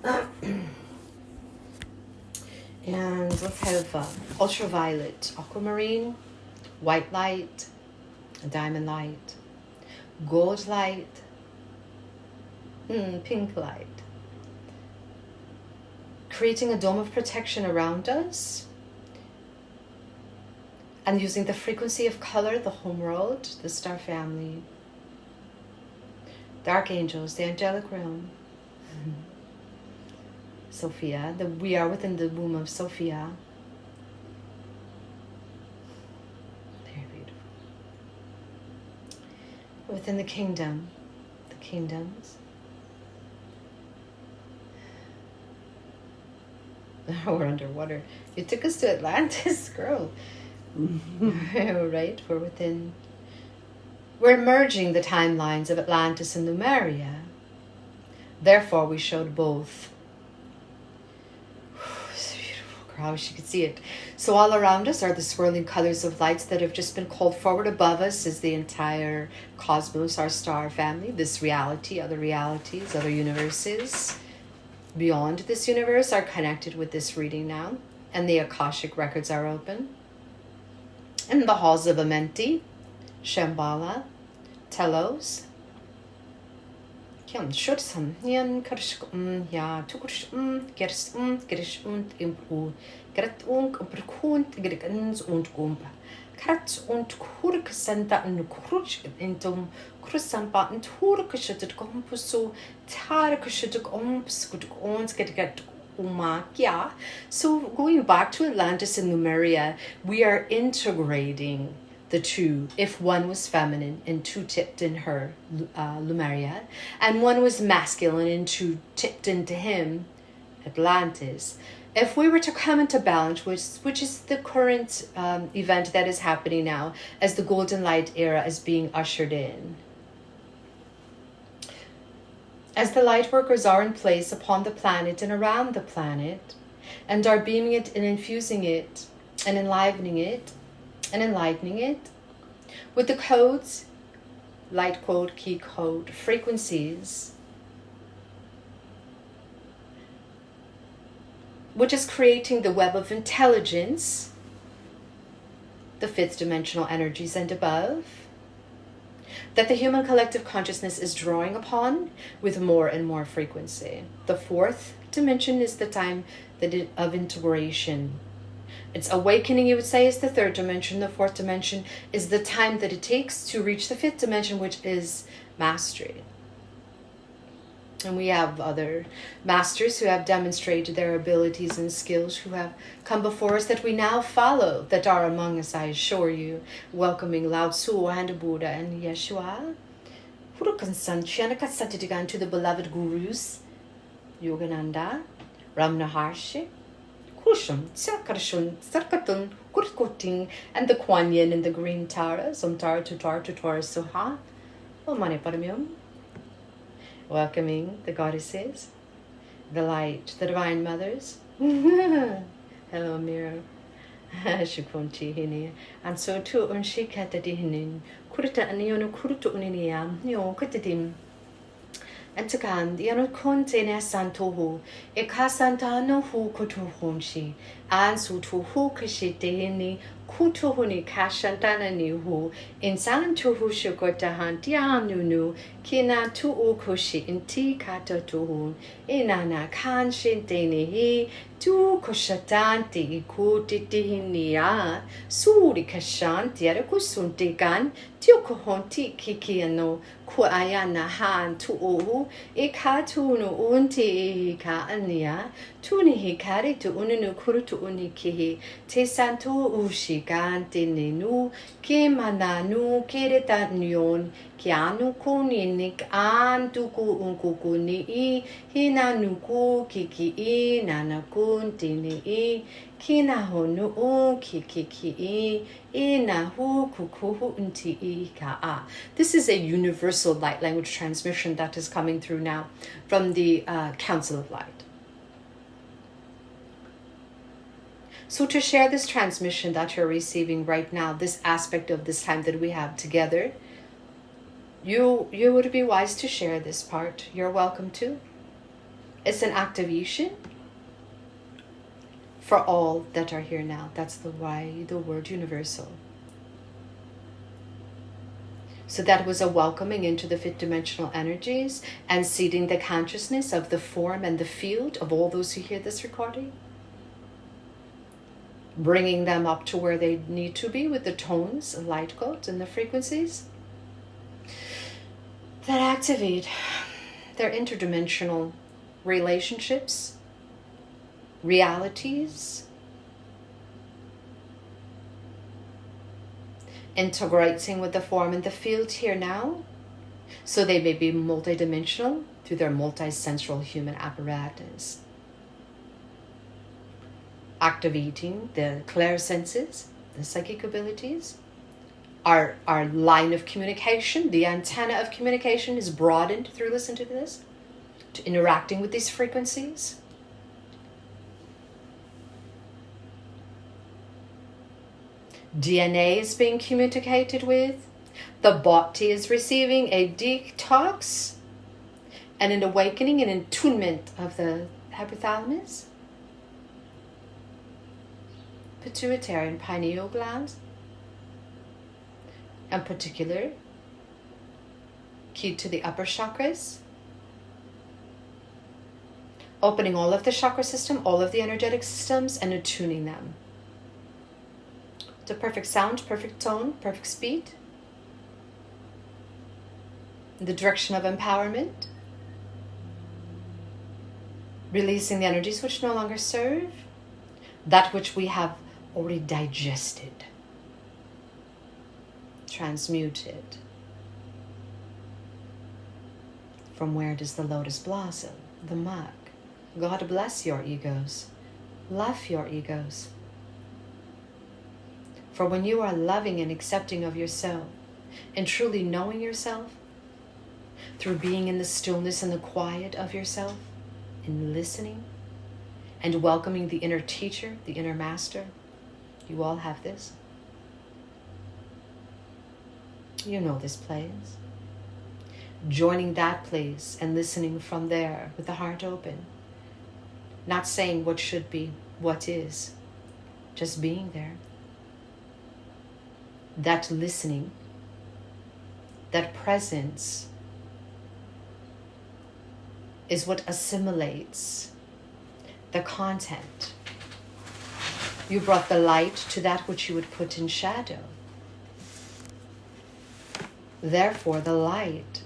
And let's have ultraviolet, aquamarine, white light, diamond light, gold light, pink light. Creating a dome of protection around us and using the frequency of color, the homeworld, the star family, the archangels, the angelic realm, Sophia, we are within the womb of Sophia. Very beautiful. Within the kingdom, the kingdoms. We're underwater. You took us to Atlantis, girl. Right? We're merging the timelines of Atlantis and Lemuria. Therefore, we showed both. It's beautiful, girl. I wish you could see it. So all around us are the swirling colors of lights that have just been called forward. Above us is the entire cosmos, our star family, this reality, other realities, other universes beyond this universe are connected with this reading now. And the Akashic records are open. And the halls of Amenti, Shambhala, Telos, Kian Shursam, Yan Karshk, Ya Tukurs, Gers, Grish und Impu, Gret und Perkunt, Grikens und Gumpa, Kratz und Kurksenta und Krutsch intum, Krussampa und Hurkashutuk Umpusu, Tarkashutuk Umps, Uns get Umakia. So going back to Atlantis and Lemuria, we are integrating the two. If one was feminine and two tipped in her, Lemuria, and one was masculine and two tipped into him, Atlantis. If we were to come into balance, which is the current event that is happening now, as the golden light era is being ushered in, as the light workers are in place upon the planet and around the planet, and are beaming it and infusing it and enlivening it and enlightening it with the codes, light code, key code, frequencies, which is creating the web of intelligence, the fifth dimensional energies and above, that the human collective consciousness is drawing upon with more and more frequency. The fourth dimension is the time of integration. It's awakening, you would say, is the third dimension. The fourth dimension is the time that it takes to reach the fifth dimension, which is mastery. And we have other masters who have demonstrated their abilities and skills, who have come before us that we now follow, that are among us, I assure you, welcoming Lao Tzu and Buddha and Yeshua. To the beloved gurus, Yogananda, Ramana Maharshi, Kushum, Sakarshun, Sarkatun, Kurkuting, and the Kuan Yin in the green Tara, Somtar Tutar Tutar Suha, Omane Paramium. Welcoming the goddesses, the light, the divine mothers. Hello, Mira. Shukunchi hini. And so too, unshikata dihinin. Kurta anionu kurtu uninia. Yo kutadim. And takan, the anukonte ne santohu. Ekasanta no hu kutuhunshi. And so to hu kashitehini. Kutuhuni kashantana ni hu. Insan tuhu shukotahan tianunu. Kina tu ukushi inti kata tuhun. Inana kanshin denihi. Tu koshatanti ikutitihinia. Suri kashanti arakusuntigan. Tiokohonti kikiano. Kuayana han tu uhu. Ikatunu unti ka ania. Tuni hikari tu uninu kurutu unikihi. Te santo ushi gante nenu. Kemananu keretanyon. Kianu kuninik antuku unkuku ni hinanuku kiki nanakun tini kinahonu kiki inahu kukuhu unti ka. This is a universal light language transmission that is coming through now from the Council of Light. So to share this transmission that you're receiving right now, this aspect of this time that we have together, you would be wise to share this part. You're welcome to. It's an activation for all that are here now. That's the why the word universal. So that was a welcoming into the fifth dimensional energies and seeding the consciousness of the form and the field of all those who hear this recording. Bringing them up to where they need to be with the tones and light codes and the frequencies that activate their interdimensional relationships, realities, integrating with the form and the field here now, so they may be multidimensional through their multisensual human apparatus, activating the clairsenses, the psychic abilities. Our line of communication, the antenna of communication, is broadened through listening to this, to interacting with these frequencies. DNA is being communicated with. The body is receiving a detox and an awakening and attunement of the hypothalamus, pituitary and pineal glands, in particular, key to the upper chakras, opening all of the chakra system, all of the energetic systems, and attuning them to perfect sound, perfect tone, perfect speed, in the direction of empowerment, releasing the energies which no longer serve, that which we have already digested, transmuted. From where does the lotus blossom? The mug. God bless your egos. Love your egos. For when you are loving and accepting of yourself and truly knowing yourself, through being in the stillness and the quiet of yourself and listening and welcoming the inner teacher, the inner master, you all have this. You know this place. Joining that place and listening from there with the heart open. Not saying what should be, what is. Just being there. That listening, that presence is what assimilates the content. You brought the light to that which you would put in shadow. Therefore, the light,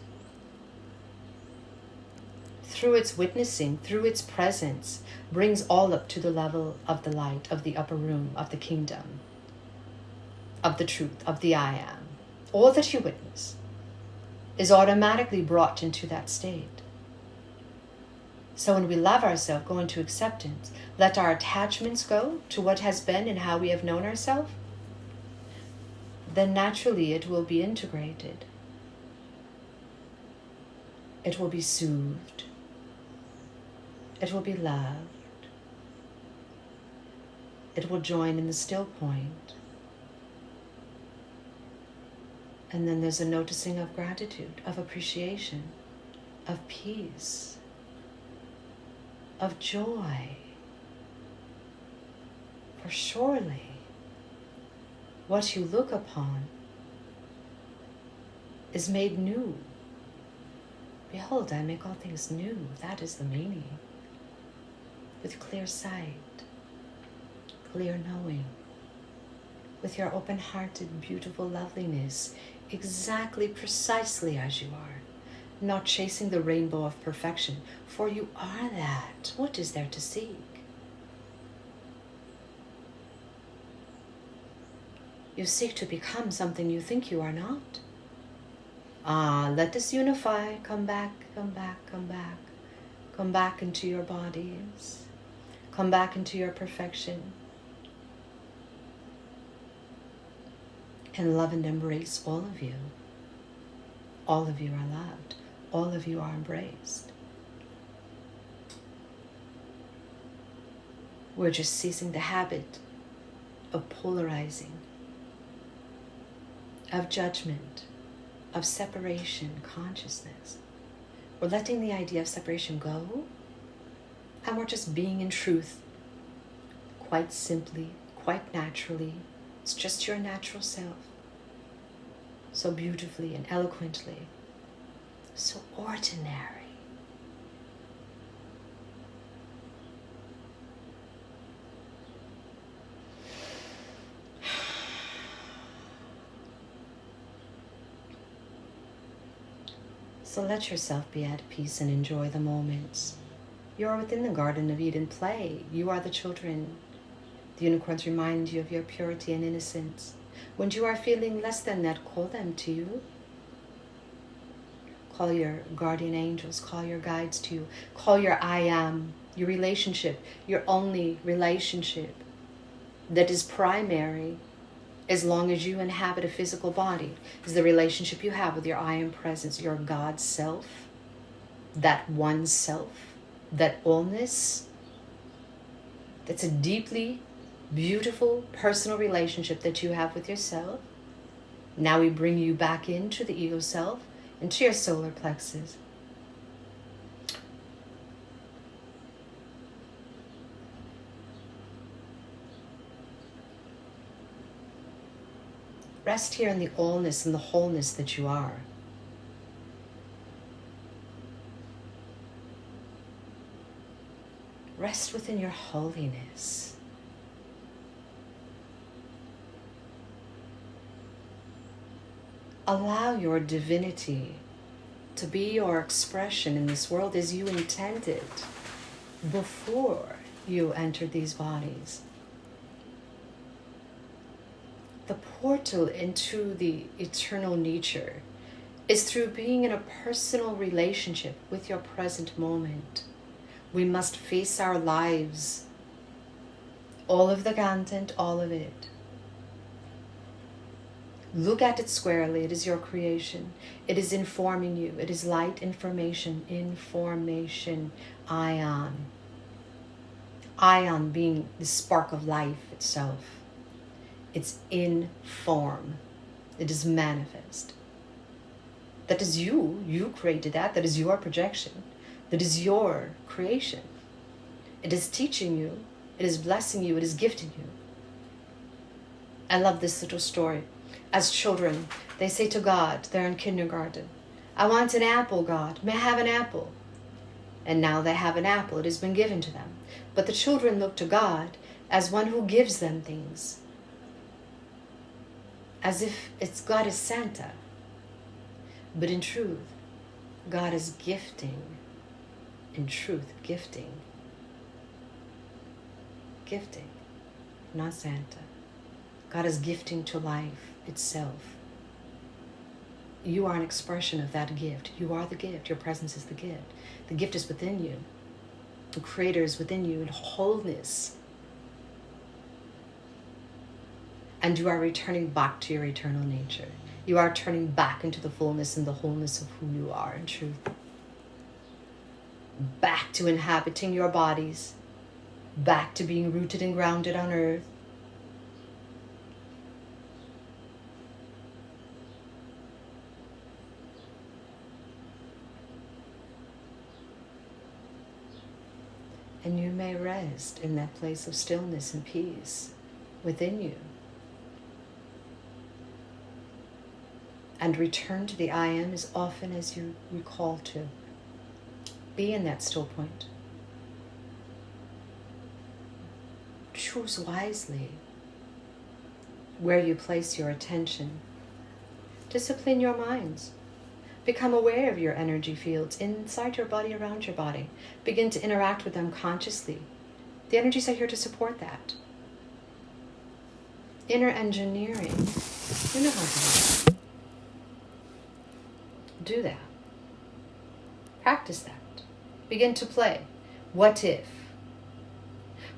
through its witnessing, through its presence, brings all up to the level of the light, of the upper room, of the kingdom, of the truth, of the I am. All that you witness is automatically brought into that state. So when we love ourselves, go into acceptance, let our attachments go to what has been and how we have known ourselves, then naturally it will be integrated. It will be soothed. It will be loved. It will join in the still point. And then there's a noticing of gratitude, of appreciation, of peace, of joy. For surely what you look upon is made new. Behold, I make all things new. That is the meaning. With clear sight, clear knowing, with your open-hearted, beautiful loveliness, exactly, precisely as you are, not chasing the rainbow of perfection, for you are that. What is there to seek? You seek to become something you think you are not. Let us unify. Come back, come back, come back. Come back into your bodies. Come back into your perfection. And love and embrace all of you. All of you are loved. All of you are embraced. We're just ceasing the habit of polarizing, of judgment, of separation consciousness. We're letting the idea of separation go And we're just being in truth, quite simply, quite naturally. It's just your natural self. So beautifully and eloquently, so ordinary. So let yourself be at peace and enjoy the moments. You are within the Garden of Eden. Play. You are the children. The unicorns remind you of your purity and innocence. When you are feeling less than that, call them to you. Call your guardian angels. Call your guides to you. Call your I am, your relationship, your only relationship that is primary as long as you inhabit a physical body, is the relationship you have with your I am presence, your God self, that one self, that allness. That's a deeply beautiful personal relationship that you have with yourself. Now we bring you back into the ego self, into your solar plexus. Rest here in the allness and the wholeness that you are. Rest within your holiness. Allow your divinity to be your expression in this world as you intended before you entered these bodies. The portal into the eternal nature is through being in a personal relationship with your present moment. We must face our lives, all of the content, all of it. Look at it squarely. It is your creation. It is informing you. It is light information, ion. Ion being the spark of life itself. It's in form. It is manifest. That is you. You created that. That is your projection. That is your creation. It is teaching you. It is blessing you. It is gifting you. I love this little story. As children, they say to God, they're in kindergarten, I want an apple, God. May I have an apple? And now they have an apple. It has been given to them. But the children look to God as one who gives them things. As if it's God is Santa. But in truth, God is gifting. In truth, gifting. Gifting, not Santa. God is gifting to life itself. You are an expression of that gift. You are the gift. Your presence is the gift. The gift is within you. The Creator is within you in wholeness. And you are returning back to your eternal nature. You are turning back into the fullness and the wholeness of who you are in truth. Back to inhabiting your bodies. Back to being rooted and grounded on earth. And you may rest in that place of stillness and peace within you. And return to the I am as often as you recall to. Be in that still point. Choose wisely where you place your attention. Discipline your minds. Become aware of your energy fields inside your body, around your body. Begin to interact with them consciously. The energies are here to support that. Inner engineering. You know how to do that. Do that. Practice that. Begin to play. What if?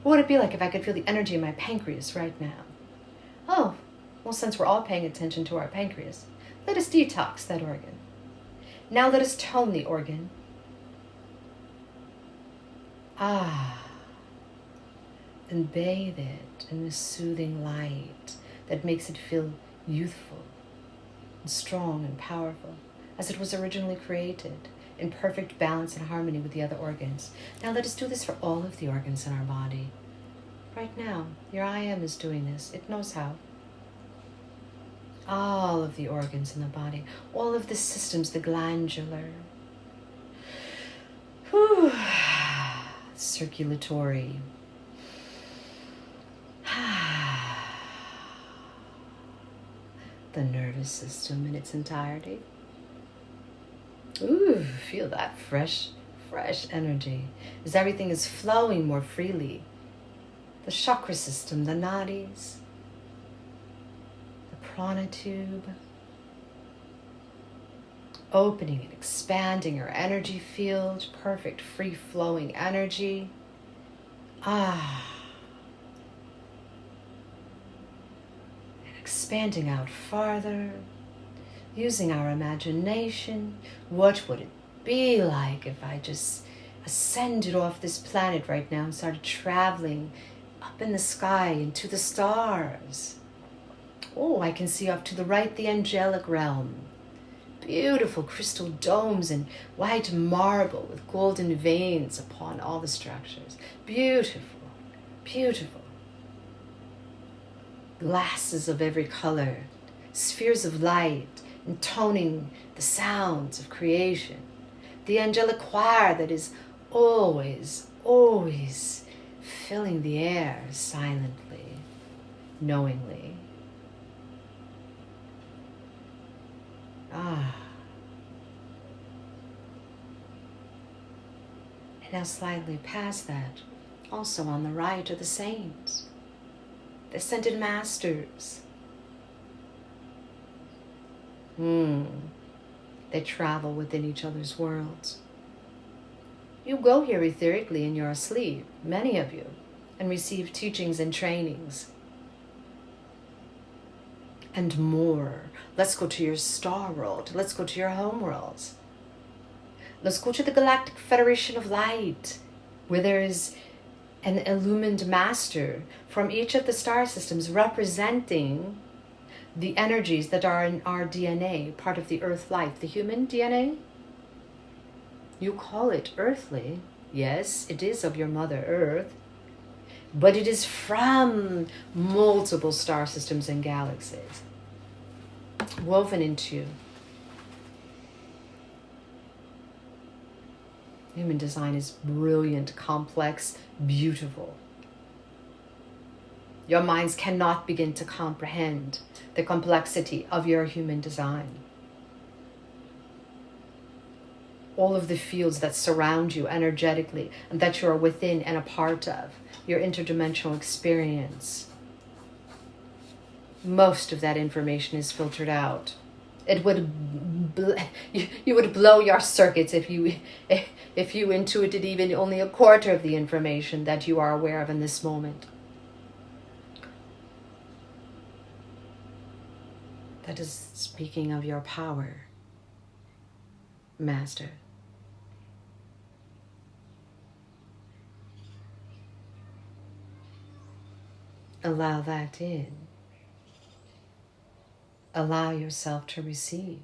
What would it be like if I could feel the energy in my pancreas right now? Oh, well, since we're all paying attention to our pancreas, let us detox that organ. Now let us tone the organ. And bathe it in this soothing light that makes it feel youthful and strong and powerful as it was originally created. in perfect balance and harmony with the other organs. Now let us do this for all of the organs in our body. Right now, your I am is doing this. It knows how. All of the organs in the body, all of the systems, the glandular, circulatory, the nervous system in its entirety. Ooh, feel that fresh energy as everything is flowing more freely. The chakra system, the nadis, the prana tube, opening and expanding our energy field, perfect free-flowing energy. And expanding out farther, using our imagination. What would it be like if I just ascended off this planet right now and started traveling up in the sky into the stars? Oh, I can see off to the right the angelic realm. Beautiful crystal domes and white marble with golden veins upon all the structures. Beautiful, beautiful. Glasses of every color, spheres of light, intoning the sounds of creation. The angelic choir that is always filling the air silently, knowingly. And now slightly past that, also on the right are the saints, the ascended masters. They travel within each other's worlds. You go here etherically in your sleep, many of you, and receive teachings and trainings. And more. Let's go to your star world. Let's go to your home worlds. Let's go to the Galactic Federation of Light, where there is an illumined master from each of the star systems representing the energies that are in our DNA, part of the earth life, the human DNA. You call it earthly. Yes, it is of your mother earth, but it is from multiple star systems and galaxies, woven into. Human design is brilliant, complex, beautiful. Your minds cannot begin to comprehend the complexity of your human design. All of the fields that surround you energetically and that you are within and a part of, your interdimensional experience. Most of that information is filtered out. It would, you would blow your circuits if you intuited even only a quarter of the information that you are aware of in this moment. That is speaking of your power, Master. Allow that in. Allow yourself to receive.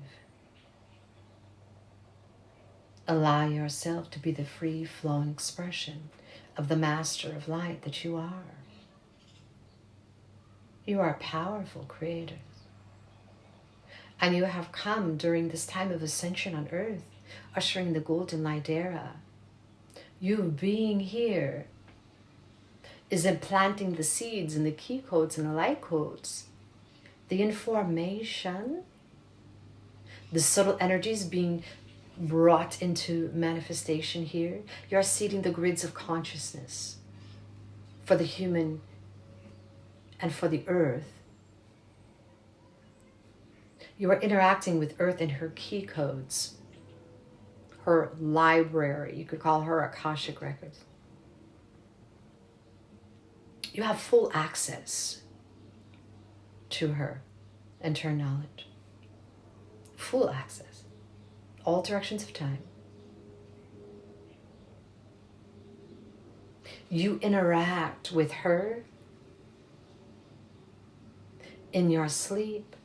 Allow yourself to be the free-flowing expression of the Master of Light that you are. You are powerful creators. And you have come during this time of ascension on earth, ushering the golden light era. You being here is implanting the seeds and the key codes and the light codes. The information, the subtle energies being brought into manifestation here. You're seeding the grids of consciousness for the human and for the earth. You are interacting with Earth and her key codes, her library. You could call her Akashic Records. You have full access to her and her knowledge. Full access. All directions of time. You interact with her in your sleep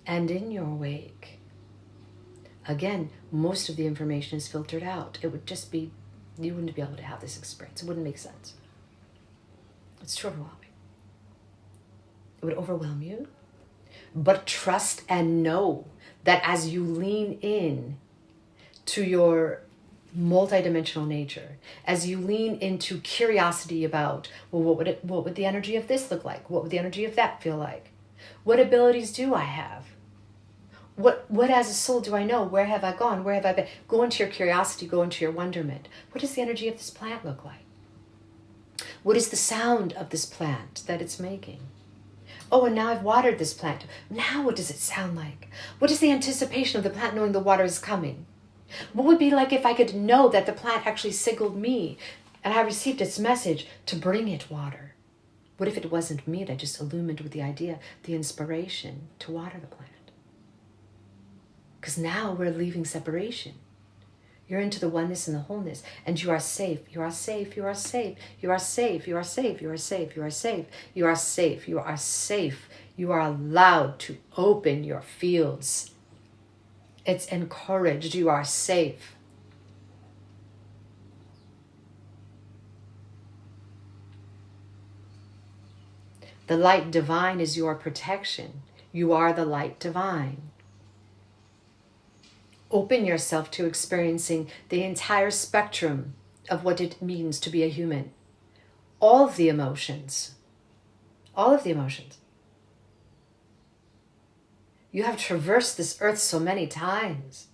and in your wake. Again, most of the information is filtered out. It would just be, you wouldn't be able to have this experience. It wouldn't make sense. It's too overwhelming. It would overwhelm you. But trust and know that as you lean in to your multidimensional nature, as you lean into curiosity about, well, what would the energy of this look like? What would the energy of that feel like? What abilities do I have? What as a soul do I know? Where have I gone? Where have I been? Go into your curiosity, go into your wonderment. What does the energy of this plant look like? What is the sound of this plant that it's making? Oh, and now I've watered this plant. Now what does it sound like? What is the anticipation of the plant knowing the water is coming? What would it be like if I could know that the plant actually signaled me and I received its message to bring it water? What if it wasn't me that just illumined with the idea, the inspiration to water the plant? Because now we're leaving separation. You're into the oneness and the wholeness, and you are safe. You are safe. You are safe. You are safe. You are safe. You are safe. You are safe. You are safe. You are safe. You are allowed to open your fields. It's encouraged. You are safe. The light divine is your protection. You are the light divine. Open yourself to experiencing the entire spectrum of what it means to be a human. All of the emotions. All of the emotions. You have traversed this earth so many times.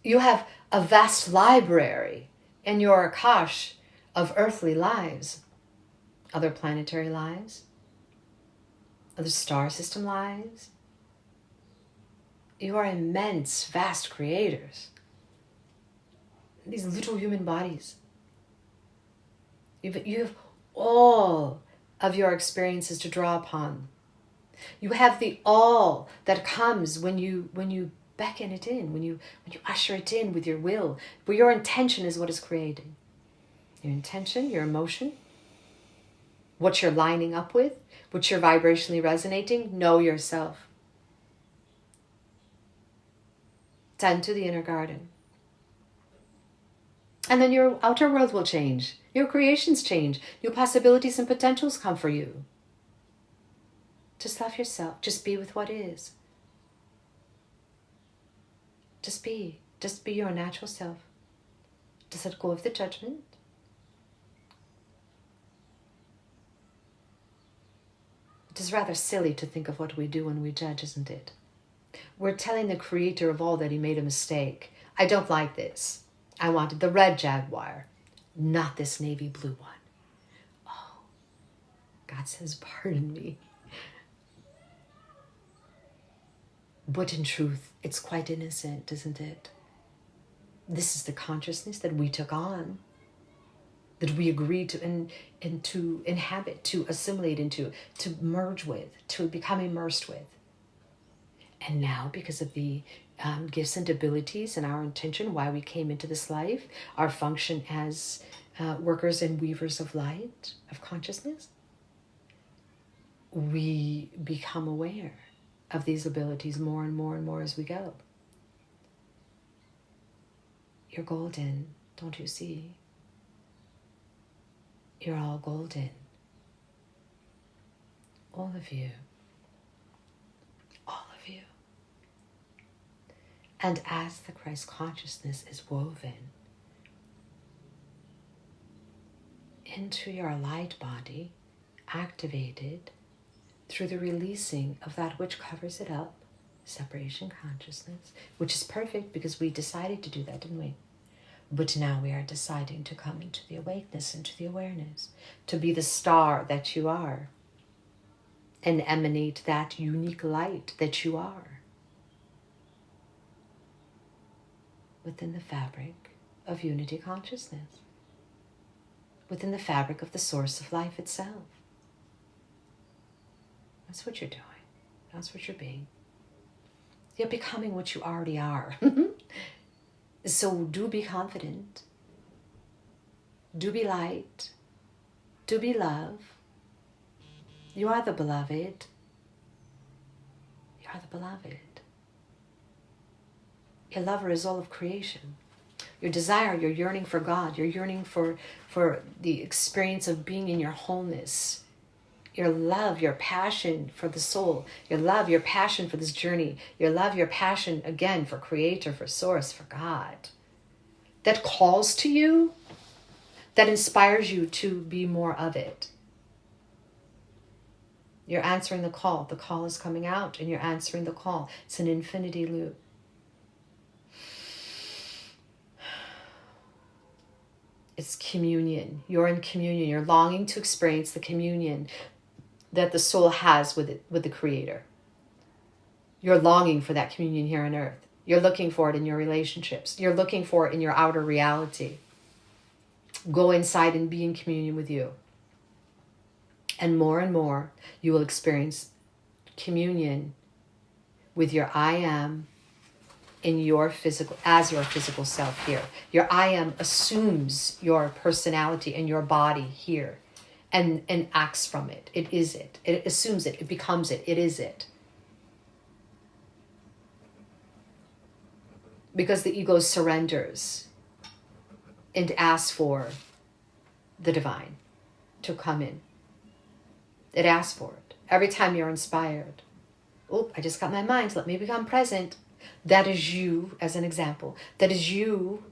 You have a vast library in your Akash of earthly lives, other planetary lives, other star system lives. You are immense, vast creators. These little human bodies. You have all of your experiences to draw upon. You have the all that comes when you beckon it in, when you usher it in with your will, where your intention is what is created. Your intention, your emotion, what you're lining up with, what you're vibrationally resonating, know yourself. Tend to the inner garden. And then your outer world will change. Your creations change. New possibilities and potentials come for you. Just love yourself. Just be with what is. Just be. Just be your natural self. Just let go of the judgment. It is rather silly to think of what we do when we judge, isn't it? We're telling the creator of all that he made a mistake. I don't like this. I wanted the red Jaguar, not this navy blue one. Oh, God says, pardon me. But in truth, it's quite innocent, isn't it? This is the consciousness that we took on, that we agreed to to inhabit, to assimilate into, to merge with, to become immersed with. And now, because of the gifts and abilities and our intention, why we came into this life, our function as workers and weavers of light, of consciousness, we become aware of these abilities more and more and more as we go. You're golden, don't you see? You're all golden. All of you. All of you. And as the Christ consciousness is woven into your light body, activated through the releasing of that which covers it up, separation consciousness, which is perfect because we decided to do that, didn't we? But now we are deciding to come into the awakeness, into the awareness, to be the star that you are, and emanate that unique light that you are within the fabric of unity consciousness, within the fabric of the source of life itself. That's what you're doing. That's what you're being. You're becoming what you already are. So do be confident. Do be light. Do be love. You are the beloved. You are the beloved. Your lover is all of creation. Your desire, your yearning for God, your yearning for the experience of being in your wholeness, your love, your passion for the soul, your love, your passion for this journey, your love, your passion, again, for Creator, for Source, for God, that calls to you, that inspires you to be more of it. You're answering the call. The call is coming out and you're answering the call. It's an infinity loop. It's communion. You're in communion. You're longing to experience the communion that the soul has with it, with the Creator. You're longing for that communion here on earth. You're looking for it in your relationships. You're looking for it in your outer reality. Go inside and be in communion with you. And more, you will experience communion with your I am in your physical, as your physical self here. Your I am assumes your personality and your body here and acts from it. It is it. It assumes it. It becomes it. It is it. Because the ego surrenders and asks for the divine to come in. It asks for it. Every time you're inspired, oh, I just got my mind, let me become present. That is you, as an example. That is you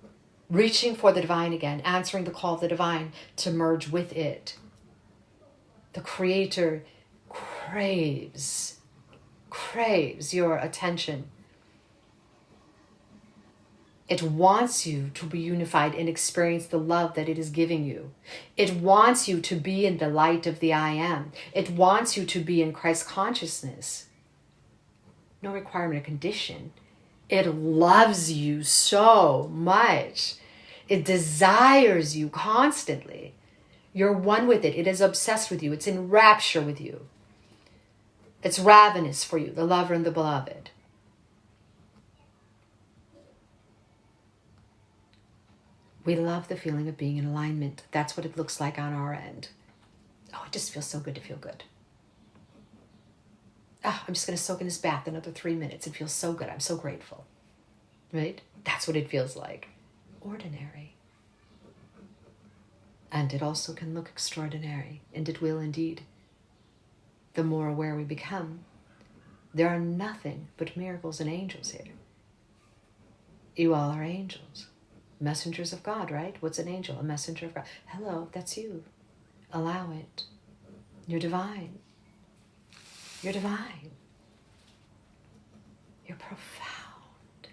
reaching for the divine again, answering the call of the divine to merge with it. The Creator craves your attention. It wants you to be unified and experience the love that it is giving you. It wants you to be in the light of the I am. It wants you to be in Christ consciousness. No requirement or condition. It loves you so much. It desires you constantly. You're one with it. It is obsessed with you. It's in rapture with you. It's ravenous for you, the lover and the beloved. We love the feeling of being in alignment. That's what it looks like on our end. Oh, it just feels so good to feel good. Oh, I'm just going to soak in this bath another 3 minutes. It feels so good. I'm so grateful. Right? That's what it feels like. Ordinary. And it also can look extraordinary. And it will indeed. The more aware we become, there are nothing but miracles and angels here. You all are angels. Messengers of God, right? What's an angel? A messenger of God. Hello, that's you. Allow it. You're divine. You're divine. You're profound.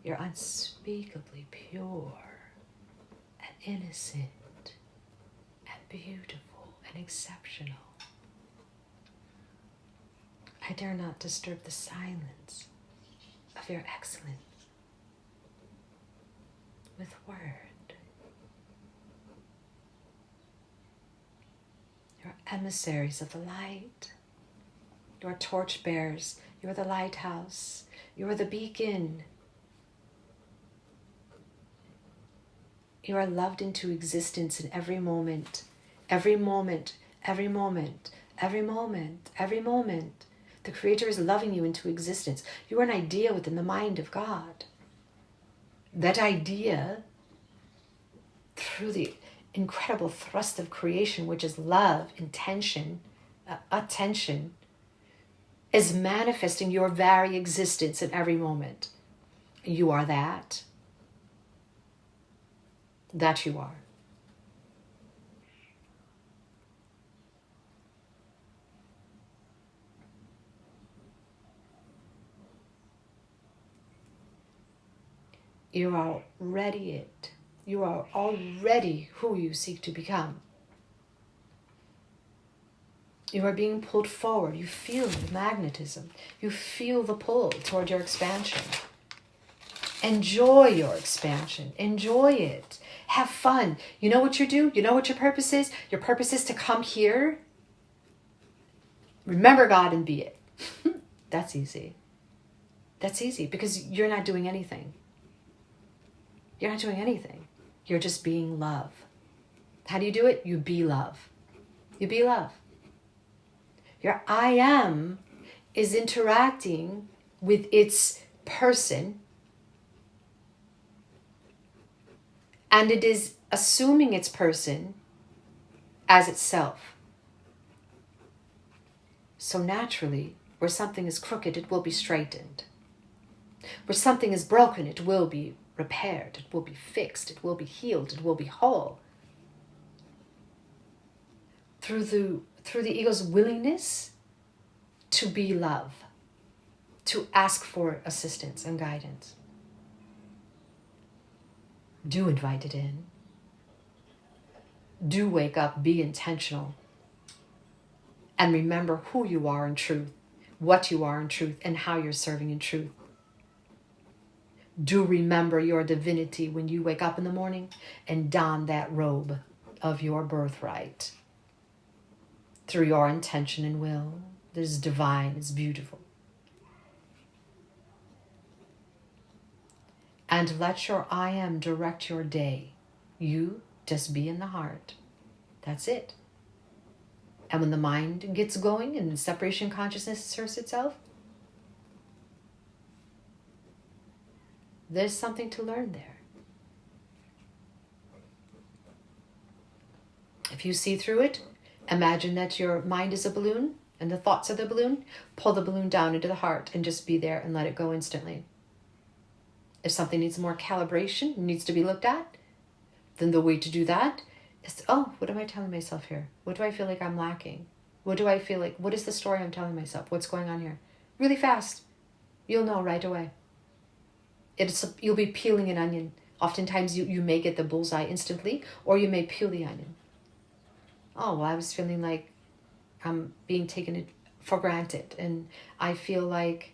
You're unspeakably pure and innocent and beautiful and exceptional. I dare not disturb the silence of your excellence with word. You're emissaries of the light. You're torchbearers. You're the lighthouse. You're the beacon. You are loved into existence in every moment, every moment, every moment, every moment, every moment. The Creator is loving you into existence. You are an idea within the mind of God. That idea, through the incredible thrust of creation, which is love, intention, attention, is manifesting your very existence in every moment. You are that. That you are. You are already it. You are already who you seek to become. You are being pulled forward. You feel the magnetism. You feel the pull toward your expansion. Enjoy your expansion. Enjoy it. Have fun. You know what you do? You know what your purpose is? Your purpose is to come here. Remember God and be it. That's easy. That's easy because you're not doing anything. You're not doing anything. You're just being love. How do you do it? You be love. You be love. Your I am is interacting with its person, and it is assuming its person as itself. So naturally, where something is crooked, it will be straightened. Where something is broken, it will be repaired, it will be fixed, it will be healed, it will be whole. Through the ego's willingness to be love, to ask for assistance and guidance. Do invite it in. Do wake up, be intentional, and remember who you are in truth, what you are in truth, and how you're serving in truth. Do remember your divinity when you wake up in the morning and don that robe of your birthright. Through your intention and will. This is divine, it's beautiful. And let your I am direct your day. You just be in the heart. That's it. And when the mind gets going and separation consciousness asserts itself, there's something to learn there. If you see through it, imagine that your mind is a balloon and the thoughts are the balloon. Pull the balloon down into the heart and just be there and let it go instantly. If something needs more calibration, needs to be looked at, then the way to do that is, what am I telling myself here? What do I feel like I'm lacking? What do I feel like? What is the story I'm telling myself? What's going on here? Really fast. You'll know right away. You'll be peeling an onion. Oftentimes you may get the bullseye instantly, or you may peel the onion. I was feeling like I'm being taken for granted, and I feel like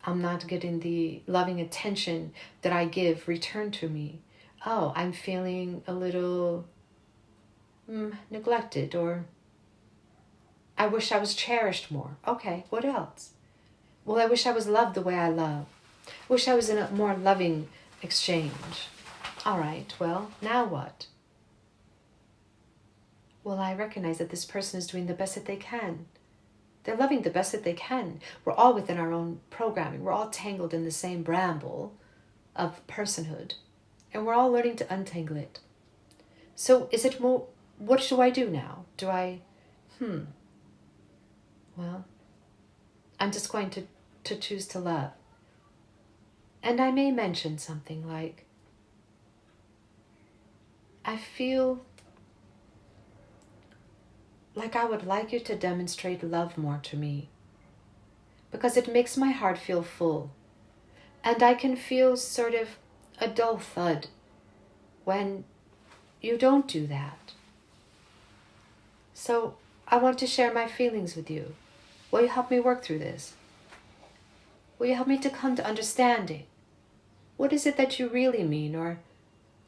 I'm not getting the loving attention that I give returned to me. I'm feeling a little neglected, or I wish I was cherished more. Okay, what else? Well, I wish I was loved the way I love. Wish I was in a more loving exchange. All right, well, now what? Well, I recognize that this person is doing the best that they can. They're loving the best that they can. We're all within our own programming. We're all tangled in the same bramble of personhood. And we're all learning to untangle it. So is it more, what do I do now? Do I, well, I'm just going to choose to love. And I may mention something like, I feel like I would like you to demonstrate love more to me, because it makes my heart feel full. And I can feel sort of a dull thud when you don't do that. So I want to share my feelings with you. Will you help me work through this? Will you help me to come to understanding? What is it that you really mean? Or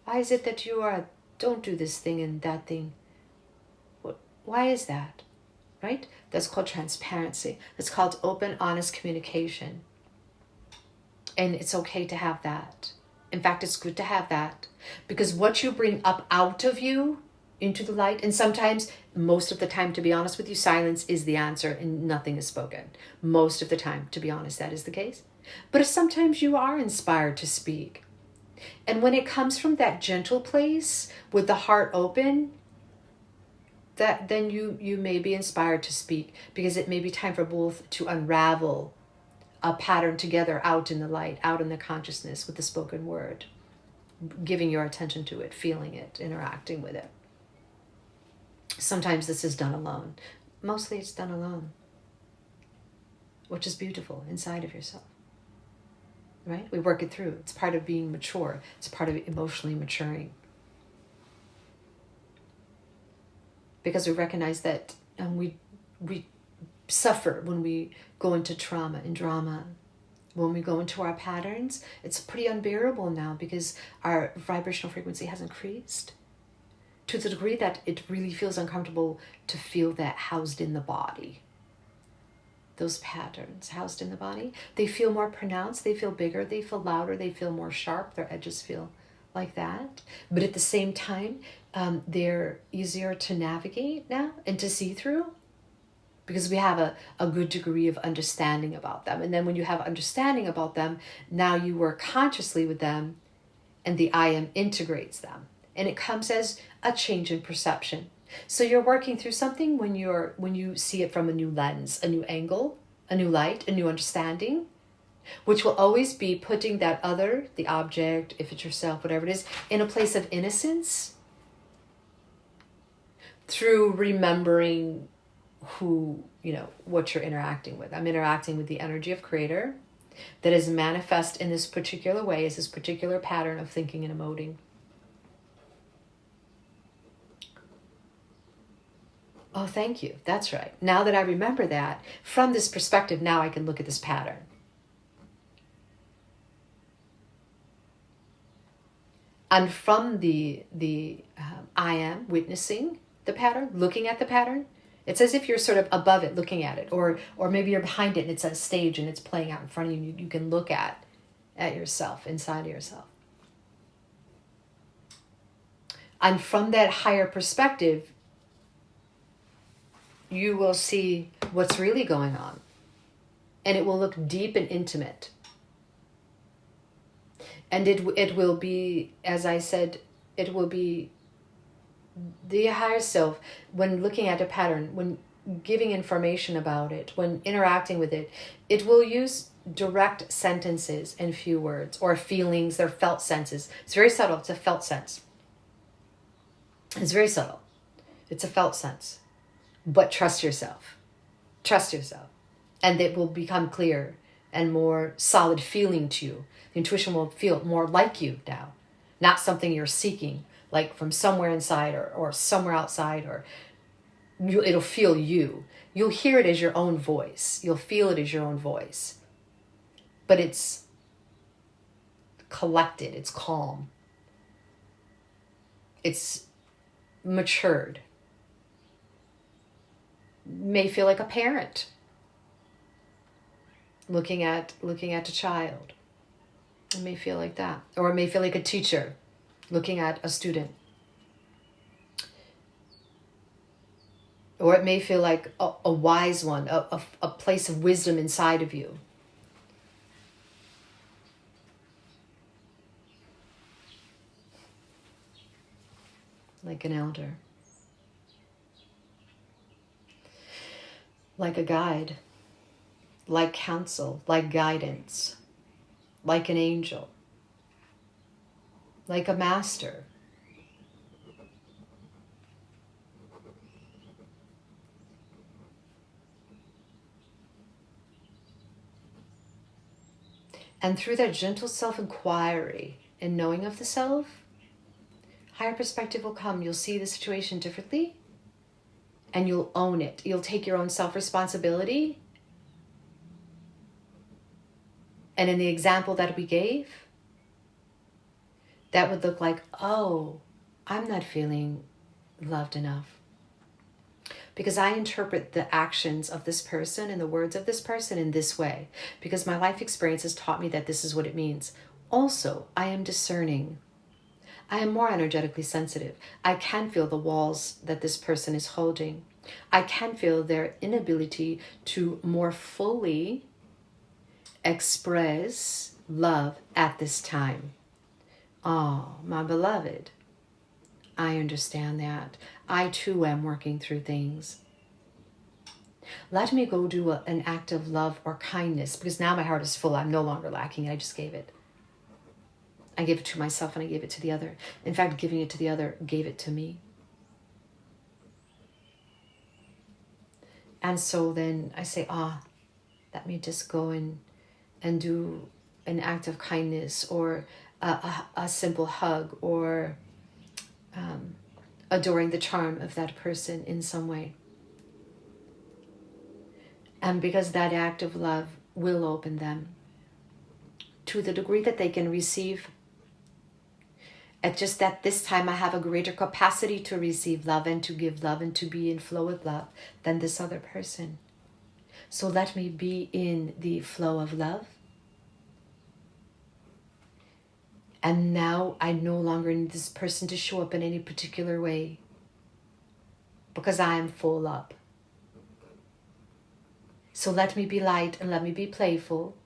why is it that you don't do this thing and that thing? Why is that? Right? That's called transparency. That's called open, honest communication. And it's okay to have that. In fact, it's good to have that. Because what you bring up out of you into the light, and sometimes, most of the time, to be honest with you, silence is the answer and nothing is spoken. Most of the time, to be honest, that is the case. But if sometimes you are inspired to speak. And when it comes from that gentle place, with the heart open, that then you may be inspired to speak, because it may be time for both to unravel a pattern together out in the light, out in the consciousness with the spoken word, giving your attention to it, feeling it, interacting with it. Sometimes this is done alone. Mostly it's done alone, which is beautiful inside of yourself, right? We work it through. It's part of being mature. It's part of emotionally maturing. Because we recognize that we suffer when we go into trauma and drama. When we go into our patterns, it's pretty unbearable now because our vibrational frequency has increased to the degree that it really feels uncomfortable to feel that housed in the body. Those patterns housed in the body, they feel more pronounced, they feel bigger, they feel louder, they feel more sharp, their edges feel like that. But at the same time, they're easier to navigate now and to see through. because we have a good degree of understanding about them. And then when you have understanding about them, now you work consciously with them, and the I am integrates them. And it comes as a change in perception. So you're working through something when you see it from a new lens, a new angle, a new light, a new understanding, which will always be putting that other, the object, if it's yourself, whatever it is, in a place of innocence through remembering who, what you're interacting with. I'm interacting with the energy of Creator that is manifest in this particular way, as this particular pattern of thinking and emoting. Oh, thank you. That's right. Now that I remember that, from this perspective, now I can look at this pattern. And from the I am witnessing the pattern, looking at the pattern, it's as if you're sort of above it, looking at it, or maybe you're behind it and it's a stage and it's playing out in front of you. You can look at yourself, inside of yourself. And from that higher perspective, you will see what's really going on. And it will look deep and intimate. And it will be, as I said, it will be the higher self, when looking at a pattern, when giving information about it, when interacting with it, it will use direct sentences and few words, or feelings, they're felt senses. It's very subtle. It's a felt sense. It's very subtle. It's a felt sense. But trust yourself. Trust yourself. And it will become clear and more solid feeling to you. The intuition will feel more like you now. Not something you're seeking, like from somewhere inside or somewhere outside, or it'll feel you. You'll hear it as your own voice. You'll feel it as your own voice. But it's collected. It's calm. It's matured. May feel like a parent looking at a child. It may feel like that. Or it may feel like a teacher looking at a student. Or it may feel like a wise one, a place of wisdom inside of you. Like an elder. Like a guide. Like counsel. Like guidance. Like an angel. Like a master. And through that gentle self-inquiry and knowing of the self, higher perspective will come. You'll see the situation differently and you'll own it. You'll take your own self-responsibility. And in the example that we gave, that would look like, oh, I'm not feeling loved enough. Because I interpret the actions of this person and the words of this person in this way. Because my life experience has taught me that this is what it means. Also, I am discerning. I am more energetically sensitive. I can feel the walls that this person is holding. I can feel their inability to more fully express love at this time. Oh, my beloved, I understand that. I too am working through things. Let me go do an act of love or kindness, because now my heart is full. I'm no longer lacking. I just gave it. I gave it to myself and I gave it to the other. In fact, giving it to the other gave it to me. And so then I say, let me just go and do an act of kindness, or a simple hug, or adoring the charm of that person in some way. And because that act of love will open them to the degree that they can receive. At just that this time I have a greater capacity to receive love and to give love and to be in flow with love than this other person. So let me be in the flow of love. And now I no longer need this person to show up in any particular way, because I am full up. So let me be light and let me be playful.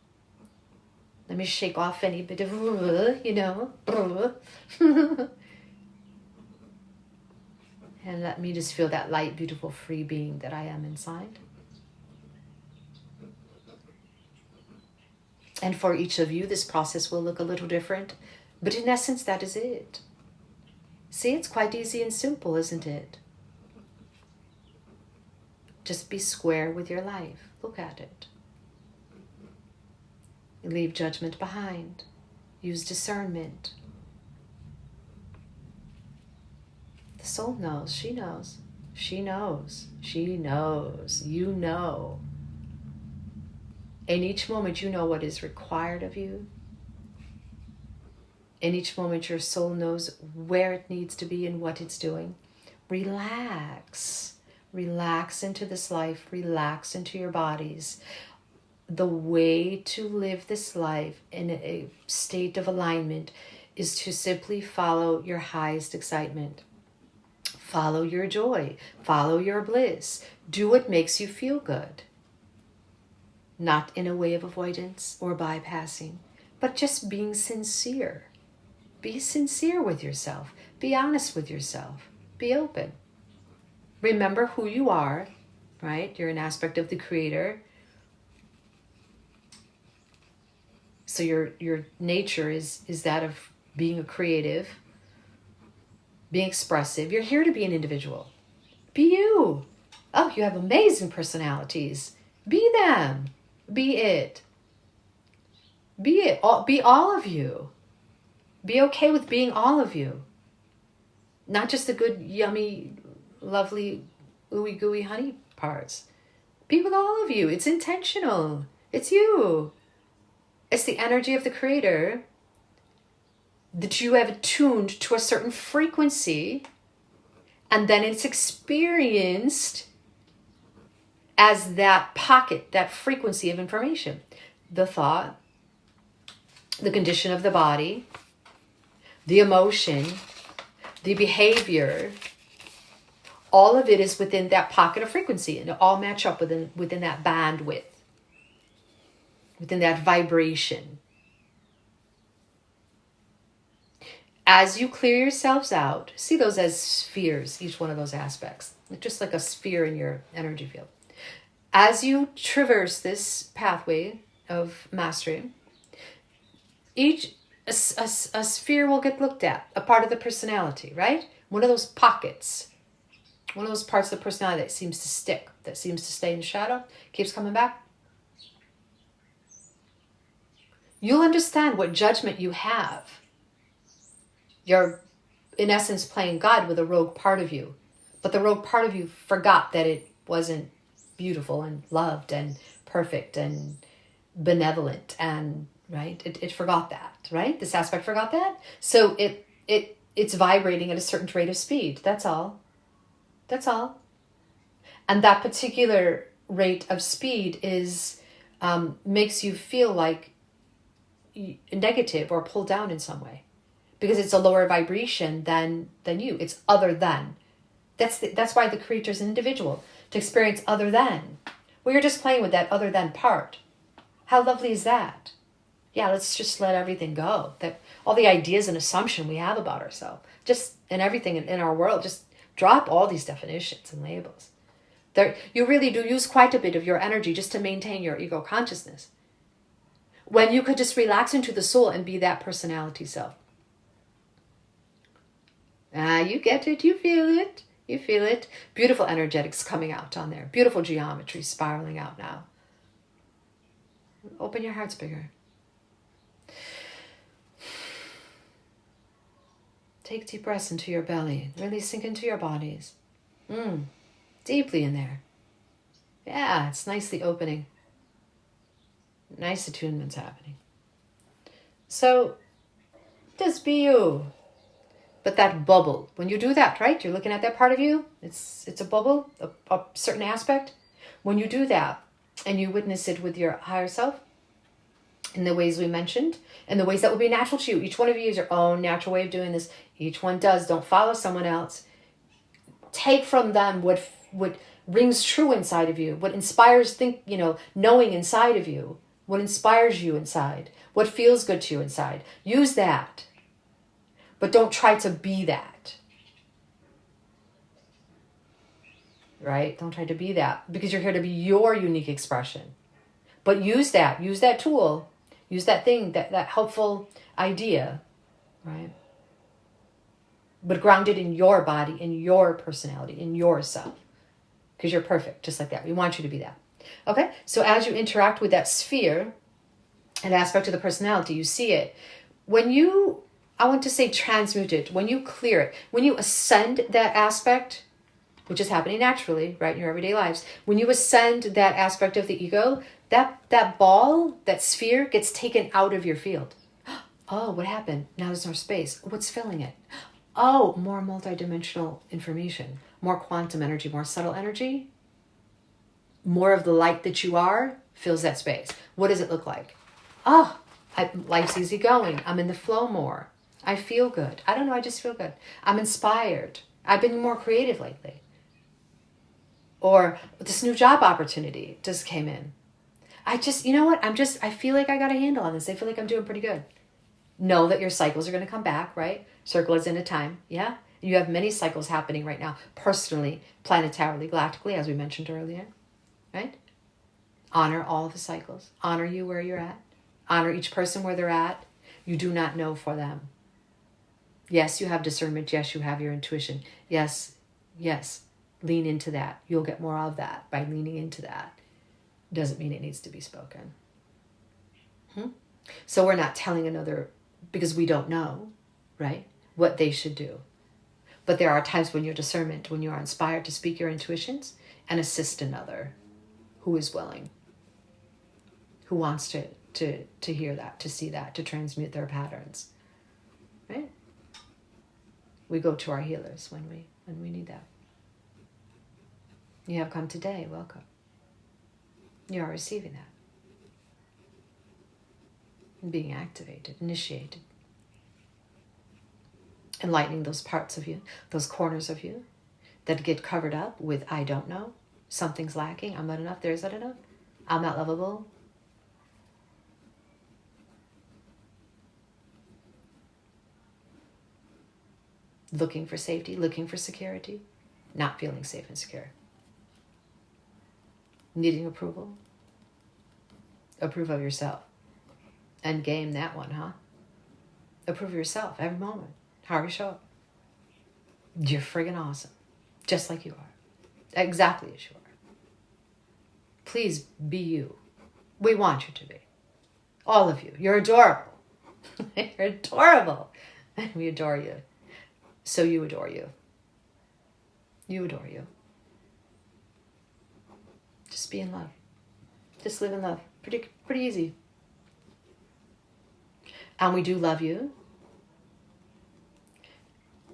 Let me shake off any bit of, and let me just feel that light, beautiful, free being that I am inside. And for each of you, this process will look a little different. But in essence, that is it. See, it's quite easy and simple, isn't it? Just be square with your life. Look at it. Leave judgment behind. Use discernment. The soul knows. She knows. She knows. She knows. You know. In each moment, you know what is required of you. In each moment, your soul knows where it needs to be and what it's doing. Relax. Relax into this life. Relax into your bodies. The way to live this life in a state of alignment is to simply follow your highest excitement. Follow your joy. Follow your bliss. Do what makes you feel good. Not in a way of avoidance or bypassing, but just being sincere. Be sincere with yourself. Be honest with yourself. Be open. Remember who you are, right? You're an aspect of the Creator. So your nature is that of being a creative, being expressive. You're here to be an individual. Be you. Oh, you have amazing personalities. Be them. Be it. Be it. Be all of you. Be okay with being all of you. Not just the good, yummy, lovely, ooey gooey honey parts. Be with all of you. It's intentional. It's you. It's the energy of the Creator that you have attuned to a certain frequency, and then it's experienced as that pocket, that frequency of information. The thought, the condition of the body, the emotion, the behavior, all of it is within that pocket of frequency, and it all match up within that bandwidth, within that vibration. As you clear yourselves out, see those as spheres, each one of those aspects, just like a sphere in your energy field. As you traverse this pathway of mastery, a sphere will get looked at, a part of the personality, right? One of those pockets, one of those parts of the personality that seems to stick, that seems to stay in shadow, keeps coming back. You'll understand what judgment you have. You're, in essence, playing God with a rogue part of you. But the rogue part of you forgot that it wasn't beautiful and loved and perfect and benevolent and, right? It forgot that, right? This aspect forgot that. So it's vibrating at a certain rate of speed. That's all. That's all. And that particular rate of speed is makes you feel like negative or pulled down in some way, because it's a lower vibration than you. It's other than. That's why the Creator's an individual, to experience other than. Well, you're just playing with that other than part. How lovely is that? Yeah, let's just let everything go. That all the ideas and assumption we have about ourselves, just and everything in our world, just drop all these definitions and labels. You really do use quite a bit of your energy just to maintain your ego consciousness, when you could just relax into the soul and be that personality self. You get it. You feel it. You feel it. Beautiful energetics coming out on there. Beautiful geometry spiraling out now. Open your hearts bigger. Take deep breaths into your belly. Really sink into your bodies. Deeply in there. Yeah, it's nicely opening. Nice attunement's happening. So, just be you. But that bubble, when you do that, right? You're looking at that part of you. It's a bubble, a certain aspect. When you do that and you witness it with your higher self, in the ways we mentioned, and the ways that will be natural to you. Each one of you has your own natural way of doing this. Each one does. Don't follow someone else. Take from them what what rings true inside of you, what inspires knowing inside of you, what inspires you inside, what feels good to you inside. Use that. But don't try to be that. Right? Don't try to be that, because you're here to be your unique expression. But use that tool, use that thing, that helpful idea, right? But grounded in your body, in your personality, in yourself. Because you're perfect, just like that. We want you to be that. Okay? So as you interact with that sphere, an aspect of the personality, you see it. When you, I want to say transmute it, when you clear it, when you ascend that aspect, which is happening naturally, right, in your everyday lives, when you ascend that aspect of the ego, that ball, that sphere gets taken out of your field. Oh, what happened? Now there's no space. What's filling it? Oh, more multidimensional information, more quantum energy, more subtle energy. More of the light that you are fills that space. What does it look like? Oh, life's easy going. I'm in the flow more. I feel good. I don't know, I just feel good. I'm inspired. I've been more creative lately. Or this new job opportunity just came in. I just, you know what? I feel like I got a handle on this. I feel like I'm doing pretty good. Know that your cycles are going to come back, right? Circle is in a time, yeah? You have many cycles happening right now, personally, planetarily, galactically, as we mentioned earlier, right? Honor all the cycles. Honor you where you're at. Honor each person where they're at. You do not know for them. Yes, you have discernment. Yes, you have your intuition. Yes. Lean into that. You'll get more of that by leaning into that. Doesn't mean it needs to be spoken. So we're not telling another, because we don't know, right, what they should do. But there are times when your discernment, when you are inspired to speak your intuitions and assist another who is willing, who wants to hear that, to see that, to transmute their patterns, right? We go to our healers when we need that. You have come today. Welcome. You are receiving that. Being activated, initiated. Enlightening those parts of you, those corners of you that get covered up with I don't know, something's lacking, I'm not enough, there's not enough, I'm not lovable. Looking for safety, looking for security, not feeling safe and secure. Needing approval. Approve of yourself. End game, that one, huh? Approve of yourself every moment. How you show up. You're friggin' awesome. Just like you are. Exactly as you are. Please be you. We want you to be. All of you. You're adorable. You're adorable. And we adore you. So you adore you. You adore you. Just be in love. Just live in love. Pretty easy. And we do love you.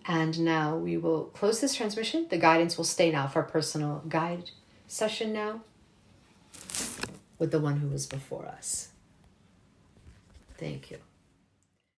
And now we will close this transmission. The guidance will stay now for a personal guide session now with the one who was before us. Thank you.